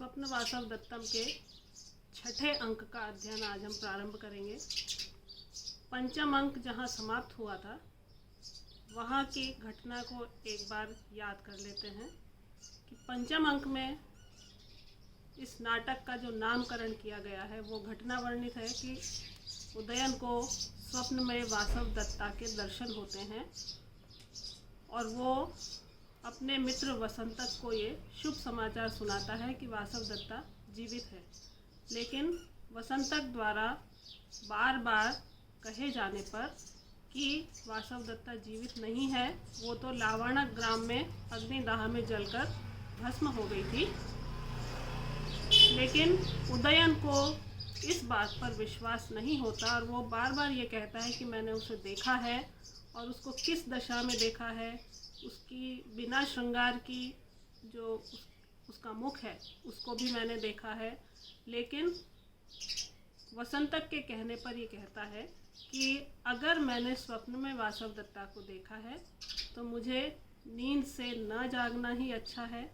स्वप्न वासव दत्तम के छठे अंक का अध्ययन आज हम प्रारंभ करेंगे। पंचम अंक जहाँ समाप्त हुआ था वहाँ की घटना को एक बार याद कर लेते हैं कि पंचम अंक में इस नाटक का जो नामकरण किया गया है वो घटना वर्णित है कि उदयन को स्वप्न में वासव दत्ता के दर्शन होते हैं और वो अपने मित्र वसंतक को ये शुभ समाचार सुनाता है कि वासव दत्ता जीवित है। लेकिन वसंतक द्वारा बार बार कहे जाने पर कि वासव दत्ता जीवित नहीं है, वो तो लावणक ग्राम में अग्निदाह में जलकर भस्म हो गई थी। लेकिन उदयन को इस बात पर विश्वास नहीं होता और वो बार बार ये कहता है कि मैंने उसे देखा है और उसको किस दशा में देखा है, उसकी बिना श्रृंगार की जो उसका मुख है उसको भी मैंने देखा है। लेकिन वसंतक के कहने पर ये कहता है कि अगर मैंने स्वप्न में वासव दत्ता को देखा है तो मुझे नींद से न जागना ही अच्छा है,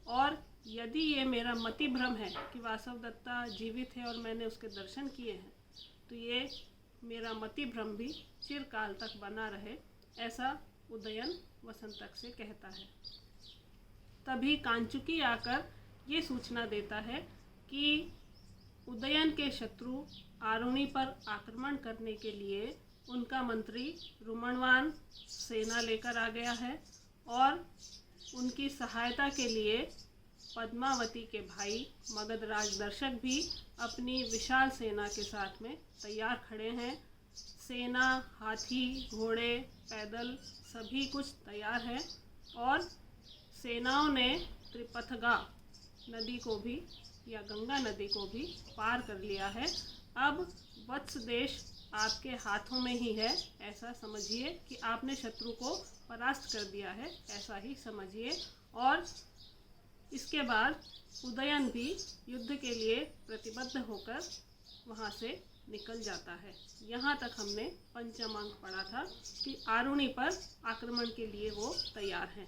और यदि ये मेरा मति भ्रम है कि वासव दत्ता जीवित है और मैंने उसके दर्शन किए हैं तो ये मेरा मति भ्रम भी चिरकाल तक बना रहे, ऐसा उदयन वसंतक से कहता है। तभी कांचुकी आकर ये सूचना देता है कि उदयन के शत्रु आरुणि पर आक्रमण करने के लिए उनका मंत्री रुमणवान सेना लेकर आ गया है और उनकी सहायता के लिए पद्मावती के भाई मगधराज दर्शक भी अपनी विशाल सेना के साथ में तैयार खड़े हैं। सेना, हाथी, घोड़े, पैदल सभी कुछ तैयार है और सेनाओं ने त्रिपथगा नदी को भी या गंगा नदी को भी पार कर लिया है। अब वत्स देश आपके हाथों में ही है, ऐसा समझिए कि आपने शत्रु को परास्त कर दिया है, ऐसा ही समझिए। और इसके बाद उदयन भी युद्ध के लिए प्रतिबद्ध होकर वहाँ से निकल जाता है। यहाँ तक हमने पंचम अंक पढ़ा था कि आरुणि पर आक्रमण के लिए वो तैयार हैं।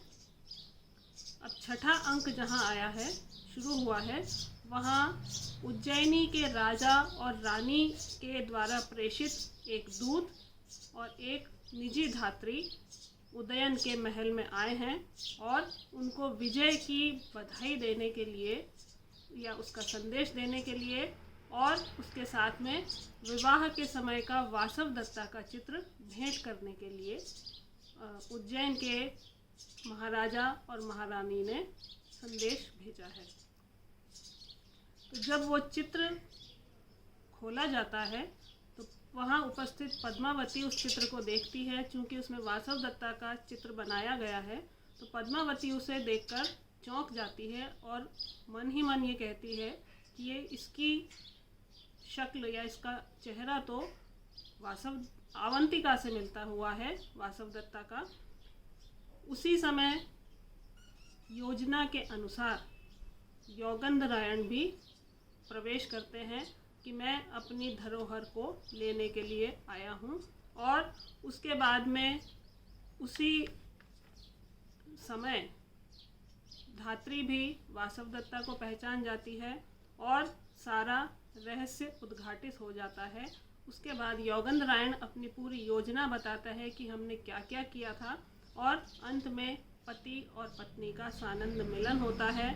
अब छठा अंक जहाँ आया है, शुरू हुआ है, वहाँ उज्जैनी के राजा और रानी के द्वारा प्रेषित एक दूत और एक निजी धात्री उदयन के महल में आए हैं और उनको विजय की बधाई देने के लिए या उसका संदेश देने के लिए और उसके साथ में विवाह के समय का वासव दत्ता का चित्र भेंट करने के लिए उज्जैन के महाराजा और महारानी ने संदेश भेजा है। तो जब वो चित्र खोला जाता है तो वहाँ उपस्थित पद्मावती उस चित्र को देखती है। चूँकि उसमें वासव दत्ता का चित्र बनाया गया है तो पद्मावती उसे देखकर चौंक जाती है और मन ही मन ये कहती है कि ये इसकी शक्ल या इसका चेहरा तो वासव अवंतिका से मिलता हुआ है, वासव दत्ता का। उसी समय योजना के अनुसार योगंधरायण भी प्रवेश करते हैं कि मैं अपनी धरोहर को लेने के लिए आया हूँ, और उसके बाद में उसी समय धात्री भी वासव दत्ता को पहचान जाती है और सारा रहस्य उद्घाटित हो जाता है। उसके बाद योगंधरायण अपनी पूरी योजना बताता है कि हमने क्या क्या किया था, और अंत में पति और पत्नी का सानंद मिलन होता है।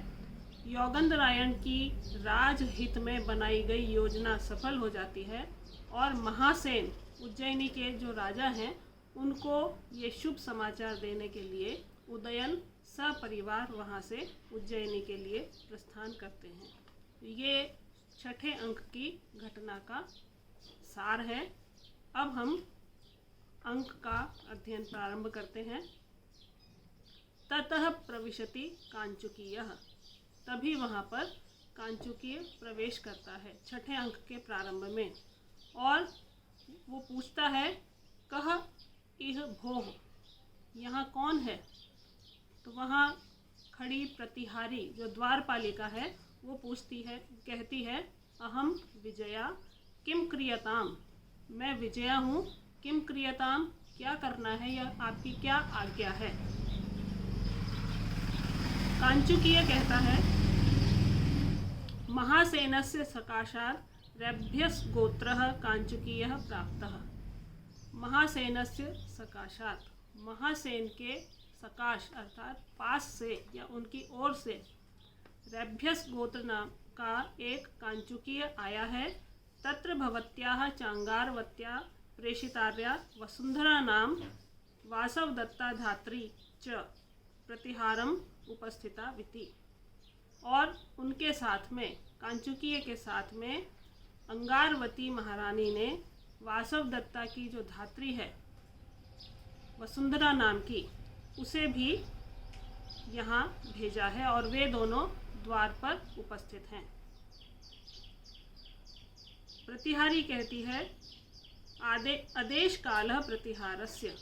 योगंधरायण की राजहित में बनाई गई योजना सफल हो जाती है और महासेन उज्जैनी के जो राजा हैं उनको ये शुभ समाचार देने के लिए उदयन सपरिवार वहाँ से उज्जैनी के लिए प्रस्थान करते हैं। ये छठे अंक की घटना का सार है। अब हम अंक का अध्ययन प्रारंभ करते हैं। ततः प्रविशति कांचुकीयः, तभी वहाँ पर कांचुकीय प्रवेश करता है छठे अंक के प्रारंभ में, और वो पूछता है कह इह भोः, यहाँ कौन है। तो वहाँ खड़ी प्रतिहारी जो द्वारपालिका है वो पूछती है, कहती है अहम विजया किम क्रियताम, मैं विजया हूँ, किम क्रियताम, क्या करना है या आपकी क्या आज्ञा है। कांचुकीय कहता है महासेनस्य सकाशात् रैभ्यस् गोत्रः कांचुकीयः प्राप्तः। महासेनस्य सकाशात्, महासेन के सकाश अर्थात पास से या उनकी ओर से रैभ्यस गोत्र नाम का एक कांचुकीय आया है। तत्र भवत्याः चांगारवत्या प्रेषितार्या वसुंधरा नाम वासवदत्ता धात्री च प्रतिहारम उपस्थिता विति। और उनके साथ में, कांचुकीय के साथ में अंगारवती महारानी ने वासवदत्ता की जो धात्री है वसुंधरा नाम की, उसे भी यहाँ भेजा है और वे दोनों द्वार पर उपस्थित हैं। प्रतिहारी कहती है आदेश कालः प्रतिहारस्य,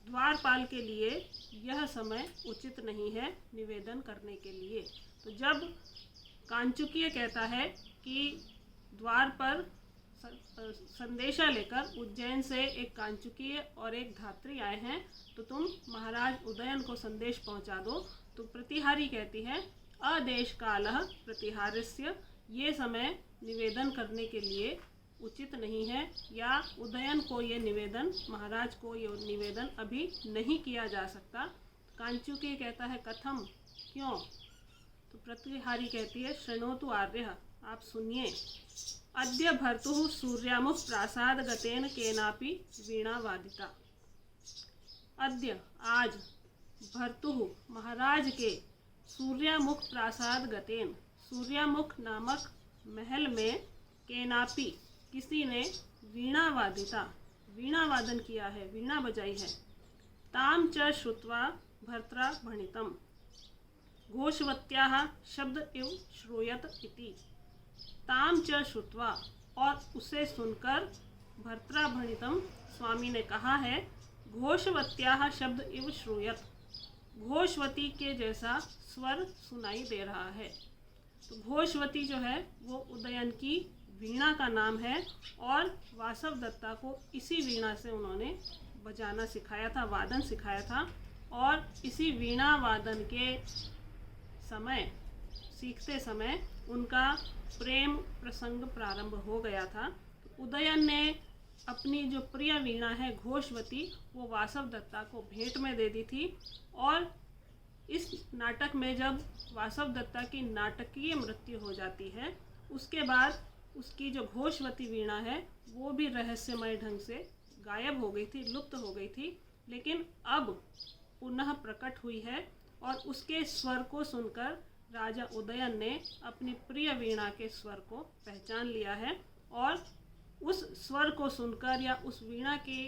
द्वारपाल के लिए यह समय उचित नहीं है निवेदन करने के लिए। तो जब कांचुकीय कहता है कि द्वार पर संदेशा लेकर उज्जैन से एक कांचुकीय और एक धात्री आए हैं, तो तुम महाराज उदयन को संदेश पहुंचा दो। तो प्रतिहारी कहती है आदेश कालः प्रतिहारस्य, ये समय निवेदन करने के लिए उचित नहीं है, या उदयन को ये निवेदन, महाराज को ये निवेदन अभी नहीं किया जा सकता। कांचुकीय कहता है कथम, क्यों? तो प्रतिहारी कहती है शृणोतु आर्यः, आप सुनिए। अद्य भर्तुः सूर्यामुख प्रासाद गतेन केनापि वीणा वादिता। अद्य, आज, भर्तुः महाराज के सूर्यामुख प्रासाद गतेन, सूर्यामुख नामक महल में केनापि किसी ने वीणा वादिता, वीणा वादन किया है, वीणा बजाई है। ताम च श्रुत्वा भर्त्रा भणितम घोषवत्याः शब्द इव श्रूयत इति। ताम च श्रुत्वा, और उसे सुनकर, भर्त्रा भणितम स्वामी ने कहा है, घोषवत्याः शब्द इव श्रूयत, घोषवती के जैसा स्वर सुनाई दे रहा है। तो घोषवती जो है वो उदयन की वीणा का नाम है और वासवदत्ता को इसी वीणा से उन्होंने बजाना सिखाया था, वादन सिखाया था। और इसी वीणा वादन के समय, सीखते समय उनका प्रेम प्रसंग प्रारंभ हो गया था। तो उदयन ने अपनी जो प्रिय वीणा है घोषवती, वो वासवदत्ता को भेंट में दे दी थी। और इस नाटक में जब वासवदत्ता की नाटकीय मृत्यु हो जाती है, उसके बाद उसकी जो घोषवती वीणा है वो भी रहस्यमय ढंग से गायब हो गई थी, लुप्त हो गई थी। लेकिन अब पुनः प्रकट हुई है और उसके स्वर को सुनकर राजा उदयन ने अपनी प्रिय वीणा के स्वर को पहचान लिया है और उस स्वर को सुनकर या उस वीणा की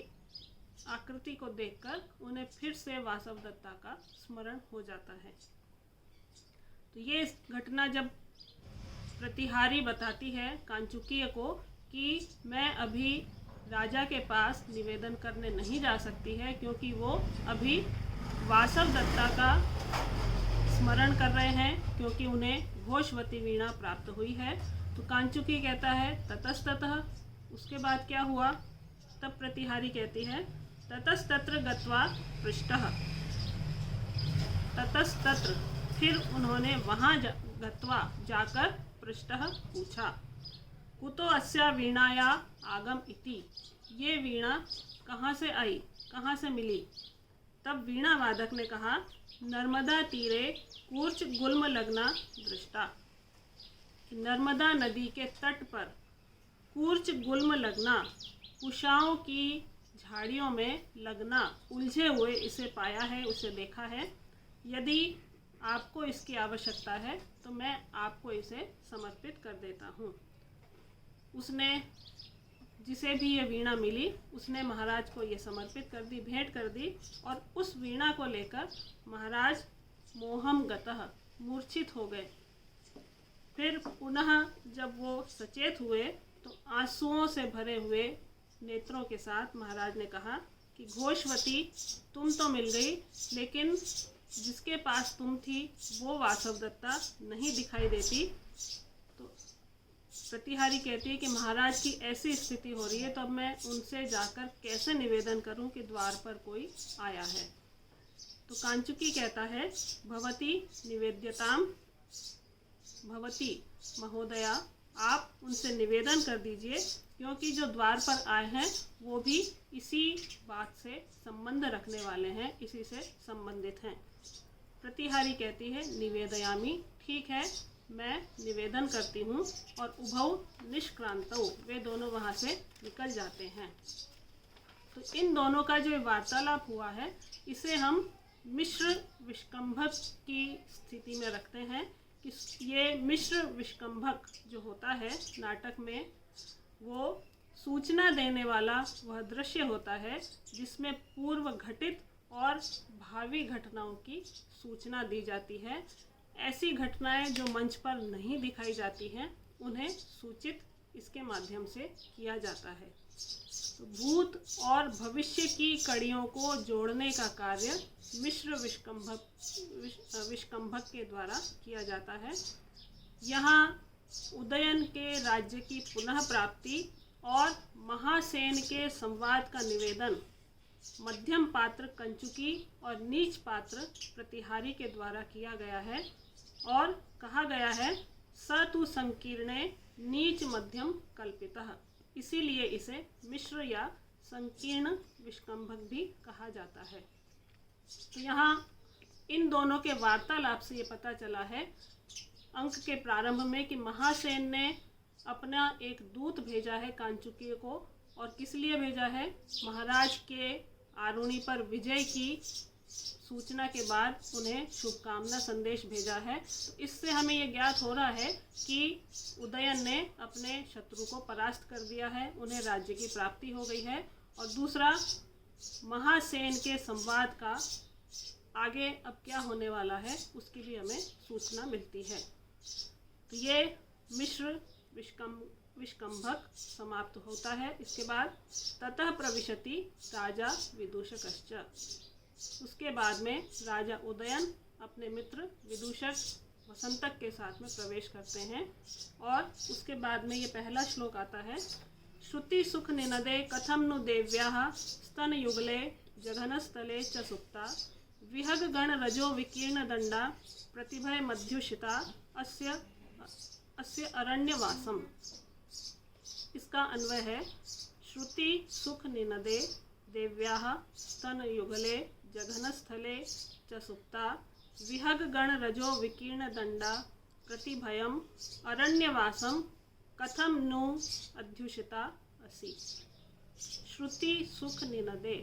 आकृति को देखकर उन्हें फिर से वासवदत्ता का स्मरण हो जाता है। तो ये घटना जब प्रतिहारी बताती है कांचुकीय को कि मैं अभी राजा के पास निवेदन करने नहीं जा सकती है, क्योंकि वो अभी वासवदत्ता का स्मरण कर रहे हैं, क्योंकि उन्हें घोषवती वीणा प्राप्त हुई है। तो कांचुकी कहता है ततस्ततः, उसके बाद क्या हुआ? तब प्रतिहारी कहती है ततस्तत्र गत्वा पृष्टः, ततस्तत्र, फिर उन्होंने वहाँ गत्वा जाकर पृष्टः पूछा, कुतो अस्या वीणाया आगम इति, ये वीणा कहाँ से आई, कहाँ से मिली? तब वीणा वादक ने कहा नर्मदा तीरे कूर्च गुल्म लगना दृष्टा, नर्मदा नदी के तट पर कूर्च गुल्म लगना, कुशाओं की झाड़ियों में लगना, उलझे हुए इसे पाया है, उसे देखा है। यदि आपको इसकी आवश्यकता है तो मैं आपको इसे समर्पित कर देता हूँ। उसने, जिसे भी ये वीणा मिली, उसने महाराज को ये समर्पित कर दी, भेंट कर दी। और उस वीणा को लेकर महाराज मोहम गतः, मूर्छित हो गए। फिर पुनः जब वो सचेत हुए तो आंसुओं से भरे हुए नेत्रों के साथ महाराज ने कहा कि घोषवती, तुम तो मिल गई, लेकिन जिसके पास तुम थी वो वासवदत्ता नहीं दिखाई देती। तो प्रतिहारी कहती है कि महाराज की ऐसी स्थिति हो रही है, तो अब मैं उनसे जाकर कैसे निवेदन करूं कि द्वार पर कोई आया है। तो कांचुकी कहता है भवती निवेद्यताम भवती महोदया, आप उनसे निवेदन कर दीजिए, क्योंकि जो द्वार पर आए हैं वो भी इसी बात से संबंध रखने वाले हैं, इसी से संबंधित हैं। प्रतिहारी कहती है निवेदयामी, ठीक है मैं निवेदन करती हूँ, और उभौ निष्क्रांतौ, वे दोनों वहाँ से निकल जाते हैं। तो इन दोनों का जो वार्तालाप हुआ है इसे हम मिश्र विष्कंभक की स्थिति में रखते हैं कि ये मिश्र विष्कंभक जो होता है नाटक में, वो सूचना देने वाला वह दृश्य होता है जिसमें पूर्व घटित और भावी घटनाओं की सूचना दी जाती है। ऐसी घटनाएं जो मंच पर नहीं दिखाई जाती हैं उन्हें सूचित इसके माध्यम से किया जाता है। तो भूत और भविष्य की कड़ियों को जोड़ने का कार्य मिश्र विष्कंभक के द्वारा किया जाता है। यहाँ उदयन के राज्य की पुनः प्राप्ति और महासेन के संवाद का निवेदन मध्यम पात्र कंचुकी और नीच पात्र प्रतिहारी के द्वारा किया गया है, और कहा गया है स तु संकीर्णे नीच मध्यम कल्पितः, इसीलिए इसे मिश्र या संकीर्ण विष्कंभक भी कहा जाता है। तो यहाँ इन दोनों के वार्तालाप से ये पता चला है अंक के प्रारंभ में कि महासेन ने अपना एक दूत भेजा है कांचुकी को, और किस लिए भेजा है, महाराज के आरुणि पर विजय की सूचना के बाद उन्हें शुभकामना संदेश भेजा है। तो इससे हमें ये ज्ञात हो रहा है कि उदयन ने अपने शत्रु को परास्त कर दिया है, उन्हें राज्य की प्राप्ति हो गई है। और दूसरा, महासेन के संवाद का आगे अब क्या होने वाला है उसकी भी हमें सूचना मिलती है। तो ये मिश्र विष्कंभक समाप्त होता है। इसके बाद ततः प्रविशति राजा विदूषकश्च, उसके बाद में राजा उदयन अपने मित्र विदूषक वसंतक के साथ में प्रवेश करते हैं। और उसके बाद में ये पहला श्लोक आता है, श्रुति सुख निनदे कथम नु देव्याः स्तन युगले जघनस्थले च सुप्ता विहग गण रजो विकीर्ण दंडा प्रतिभय मध्युषिता अस्य अरण्यवासम। इसका अन्वय है, श्रुति सुख निनदे देव्याः स्तन युगले जघनस्थले च सुप्ता विहग गण रजो विकीर्ण दंडा प्रतिभयम अरण्यवासम कथम नु अध्युषिता असि। श्रुति सुख निनदे,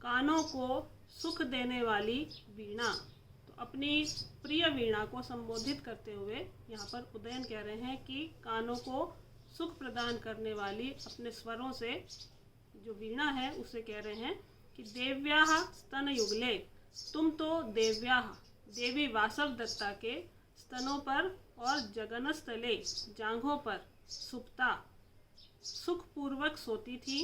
कानों को सुख देने वाली वीणा। तो अपनी प्रिय वीणा को संबोधित करते हुए यहाँ पर उदयन कह रहे हैं कि कानों को सुख प्रदान करने वाली अपने स्वरों से जो वीणा है उसे कह रहे हैं कि देव्याः स्तन युगले, तुम तो देव्याः देवी वासव दत्ता के स्तनों पर और जगनस्थले जांघों पर सुप्ता सुखपूर्वक सोती थी।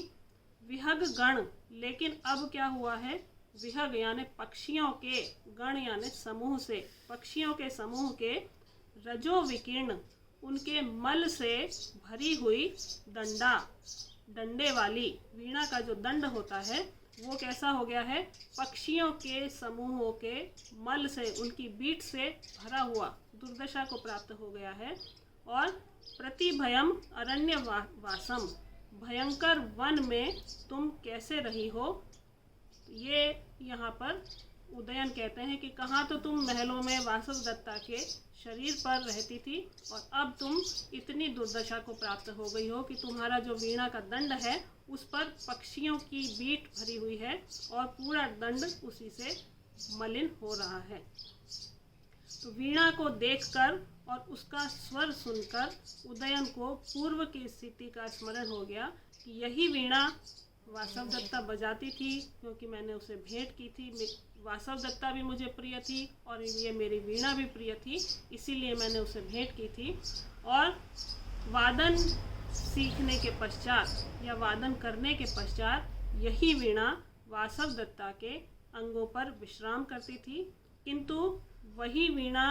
विहग गण, लेकिन अब क्या हुआ है, विहग यानी पक्षियों के, गण यानी समूह से, पक्षियों के समूह के, रजो विकीर्ण उनके मल से भरी हुई दंडा, डंडे वाली वीणा का जो दंड होता है वो कैसा हो गया है, पक्षियों के समूहों के मल से, उनकी बीट से भरा हुआ दुर्दशा को प्राप्त हो गया है। और प्रतिभयम अरण्य वासम, भयंकर वन में तुम कैसे रही हो। ये यहाँ पर उदयन कहते हैं कि कहाँ तो तुम महलों में वासव दत्ता के शरीर पर रहती थी, और अब तुम इतनी दुर्दशा को प्राप्त हो गई हो कि तुम्हारा जो वीणा का दंड है उस पर पक्षियों की बीट भरी हुई है और पूरा दंड उसी से मलिन हो रहा है। तो वीणा को देखकर और उसका स्वर सुनकर उदयन को पूर्व की स्थिति का स्मरण हो गया कि यही वीणा वासव दत्ता बजाती थी, क्योंकि मैंने उसे भेंट की थी। वासव दत्ता भी मुझे प्रिय थी और ये मेरी वीणा भी प्रिय थी, इसीलिए मैंने उसे भेंट की थी। और वादन सीखने के पश्चात या वादन करने के पश्चात यही वीणा वासव दत्ता के अंगों पर विश्राम करती थी, किंतु वही वीणा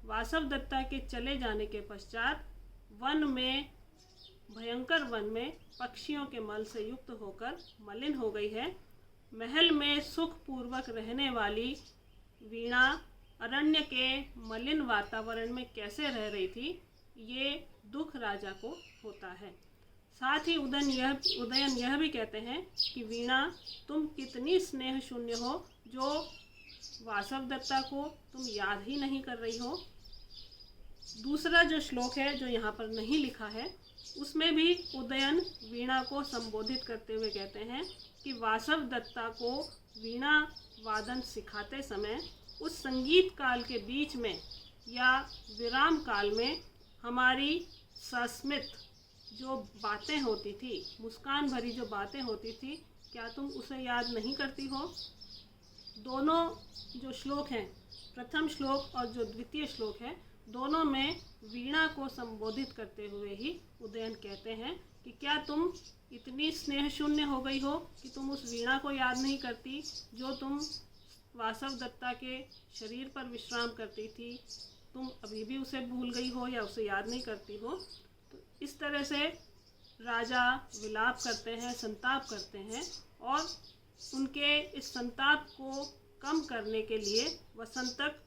वासव दत्ता के चले जाने के पश्चात वन में, भयंकर वन में पक्षियों के मल से युक्त होकर मलिन हो गई है। महल में सुखपूर्वक रहने वाली वीणा अरण्य के मलिन वातावरण में कैसे रह रही थी, ये दुख राजा को होता है। साथ ही उदयन यह भी कहते हैं कि वीणा, तुम कितनी स्नेह शून्य हो जो वासवदत्ता को तुम याद ही नहीं कर रही हो। दूसरा जो श्लोक है जो यहाँ पर नहीं लिखा है, उसमें भी उदयन वीणा को संबोधित करते हुए कहते हैं कि वासवदत्ता को वीणा वादन सिखाते समय उस संगीत काल के बीच में या विराम काल में हमारी सस्मित जो बातें होती थी, मुस्कान भरी जो बातें होती थी, क्या तुम उसे याद नहीं करती हो। दोनों जो श्लोक हैं, प्रथम श्लोक और जो द्वितीय श्लोक है, दोनों में वीणा को संबोधित करते हुए ही उदयन कहते हैं कि क्या तुम इतनी स्नेह शून्य हो गई हो कि तुम उस वीणा को याद नहीं करती जो तुम वासवदत्ता के शरीर पर विश्राम करती थी, तुम अभी भी उसे भूल गई हो या उसे याद नहीं करती हो। तो इस तरह से राजा विलाप करते हैं, संताप करते हैं, और उनके इस संताप को कम करने के लिए वसंतक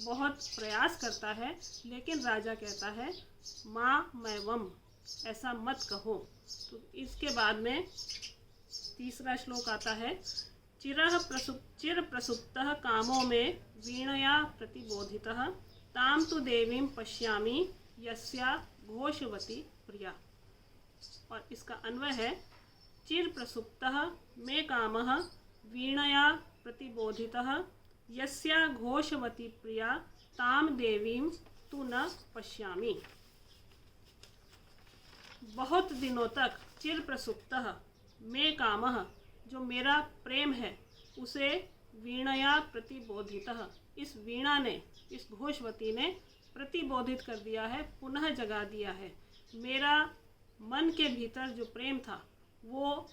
बहुत प्रयास करता है, लेकिन राजा कहता है माँ मैं वम, ऐसा मत कहो। तो इसके बाद में तीसरा श्लोक आता है, चिर प्रसुप्तः कामो में वीणया प्रतिबोधितः ताम तु देवीं पश्यामि यस्या घोषवती प्रिया। और इसका अन्वय है, चिर प्रसुप्तः मे कामः वीणया प्रतिबोधितः यस्या घोषवती प्रिया ताम देवीं तु न पश्यामि। बहुत दिनों तक चिर प्रसुप्तः मे कामः, जो मेरा प्रेम है, उसे वीणया प्रतिबोधितः, इस वीणा ने, इस घोषवती ने प्रतिबोधित कर दिया है, पुनः जगा दिया है। मेरा मन के भीतर जो प्रेम था वो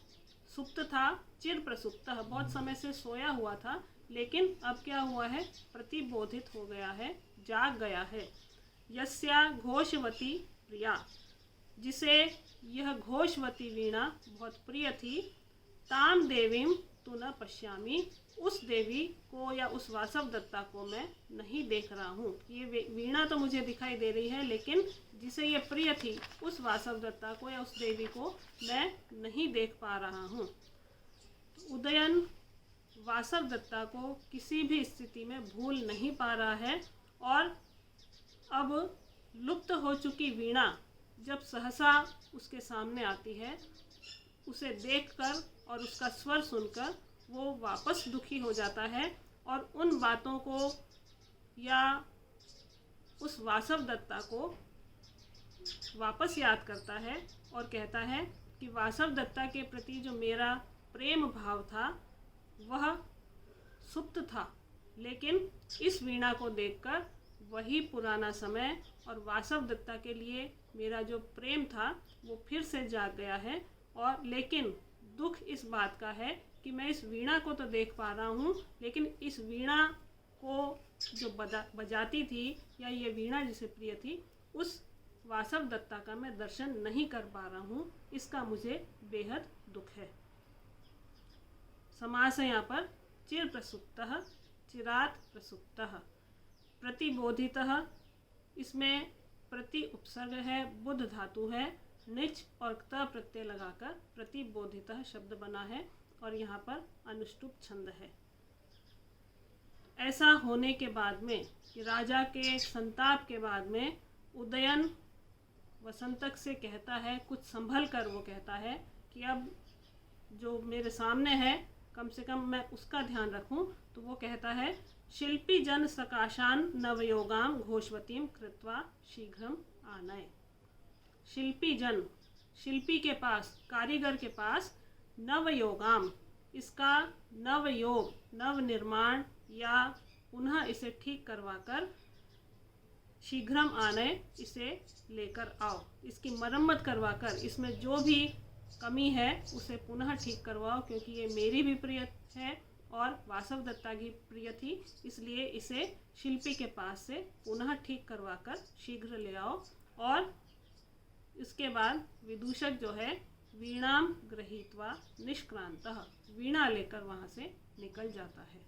सुप्त था, चिर प्रसुप्तः, बहुत समय से सोया हुआ था, लेकिन अब क्या हुआ है, प्रतिबोधित हो गया है, जाग गया है। यस्या घोषवती प्रिया, जिसे यह घोषवती वीणा बहुत प्रिय थी, ताम देवीं तु न पश्यामि, उस देवी को या उस वासवदत्ता को मैं नहीं देख रहा हूँ। ये वीणा तो मुझे दिखाई दे रही है, लेकिन जिसे ये प्रिय थी, उस वासवदत्ता को या उस देवी को मैं नहीं देख पा रहा हूँ। तो उदयन वासवदत्ता को किसी भी स्थिति में भूल नहीं पा रहा है, और अब लुप्त हो चुकी वीणा जब सहसा उसके सामने आती है, उसे देखकर और उसका स्वर सुनकर वो वापस दुखी हो जाता है, और उन बातों को या उस वासवदत्ता को वापस याद करता है और कहता है कि वासवदत्ता के प्रति जो मेरा प्रेम भाव था वह सुप्त था, लेकिन इस वीणा को देखकर वही पुराना समय और वासवदत्ता के लिए मेरा जो प्रेम था वो फिर से जाग गया है। और लेकिन दुख इस बात का है कि मैं इस वीणा को तो देख पा रहा हूँ, लेकिन इस वीणा को जो बजाती थी या ये वीणा जिसे प्रिय थी, उस वासवदत्ता का मैं दर्शन नहीं कर पा रहा हूँ। इसका मुझे बेहद दुख है। समास है यहाँ पर, चिर प्रसुप्तः, चिरात प्रसुप्तः, प्रतिबोधितः, इसमें प्रति उपसर्ग है, बुध धातु है, निच और त प्रत्यय लगाकर प्रतिबोधितः शब्द बना है, और यहाँ पर अनुष्टुप छंद है। ऐसा होने के बाद में, कि राजा के संताप के बाद में उदयन वसंतक से कहता है, कुछ संभल कर वो कहता है कि अब जो मेरे सामने है कम से कम मैं उसका ध्यान रखूं। तो वो कहता है, शिल्पी जन सकाशान नवयोगाम घोषवतीम कृत्वा शीघ्रम आनय। शिल्पी जन, शिल्पी के पास, कारीगर के पास, नवयोगाम, इसका नवयोग, नव निर्माण या पुनः इसे ठीक करवाकर, शीघ्रम आनय, इसे लेकर आओ, इसकी मरम्मत करवाकर, इसमें जो भी कमी है उसे पुनः ठीक करवाओ, क्योंकि ये मेरी भी प्रिय है और वासवदत्ता की प्रिय थी, इसलिए इसे शिल्पी के पास से पुनः ठीक करवाकर शीघ्र ले आओ। और इसके बाद विदूषक जो है, वीणाम गृहीत्वा निष्क्रांतः, वीणा लेकर वहाँ से निकल जाता है।